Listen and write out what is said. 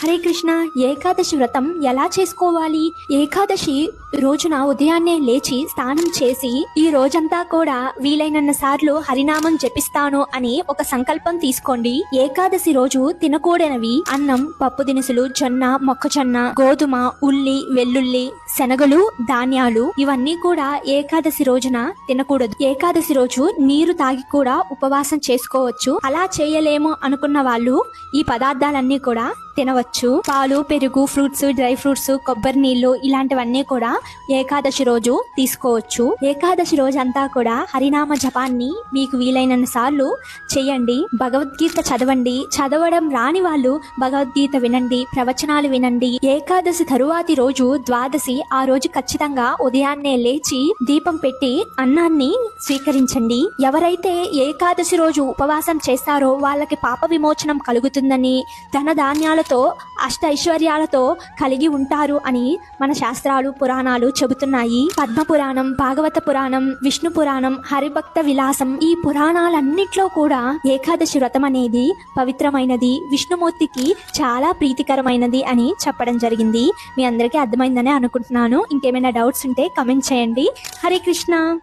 హరే కృష్ణ. ఏకాదశి వ్రతం ఎలా చేసుకోవాలి? ఏకాదశి రోజున ఉదయాన్నే లేచి స్నానం చేసి ఈ రోజంతా కూడా వీలైనన్ని సార్లు హరినామం జపిస్తాను అని ఒక సంకల్పం తీసుకోండి. ఏకాదశి రోజు తినకూడనివి అన్నం, పప్పు దినుసులు, జొన్న, మొక్కజొన్న, గోధుమ, ఉల్లి, వెల్లుల్లి, శనగలు, ధాన్యాలు ఇవన్నీ కూడా ఏకాదశి రోజున తినకూడదు. ఏకాదశి రోజు నీరు తాగి కూడా ఉపవాసం చేసుకోవచ్చు. అలా చేయలేము అనుకున్న వాళ్ళు ఈ పదార్థాలన్నీ కూడా తినవచ్చు. పాలు, పెరుగు, ఫ్రూట్స్, డ్రై ఫ్రూట్స్, కొబ్బరి నీళ్లు ఇలాంటివన్నీ కూడా ఏకాదశి రోజు తీసుకోవచ్చు. ఏకాదశి రోజు అంతా కూడా హరినామ జపాన్ని మీకు వీలైనన్ని సార్లు చేయండి. భగవద్గీత చదవండి. చదవడం రాని వాళ్ళు భగవద్గీత వినండి, ప్రవచనాలు వినండి. ఏకాదశి తరువాతి రోజు ద్వాదశి. ఆ రోజు ఖచ్చితంగా ఉదయాన్నే లేచి దీపం పెట్టి అన్నాన్ని స్వీకరించండి. ఎవరైతే ఏకాదశి రోజు ఉపవాసం చేస్తారో వాళ్ళకి పాప విమోచనం కలుగుతుందని, ధన ధాన్యాలతో అష్ట ఐశ్వర్యాలతో కలిగి ఉంటారు అని మన శాస్త్రాలు, పురాణాలు చెబుతున్నాయి. పద్మ పురాణం, భాగవత పురాణం, విష్ణు పురాణం, హరిభక్త విలాసం ఈ పురాణాలన్నిట్లో కూడా ఏకాదశి వ్రతం అనేది పవిత్రమైనది, విష్ణుమూర్తికి చాలా ప్రీతికరమైనది అని చెప్పడం జరిగింది. మీ అందరికీ అర్థమైందని అనుకుంటున్నాను. ఇంకేమైనా డౌట్స్ ఉంటే కమెంట్ చేయండి. హరే కృష్ణ.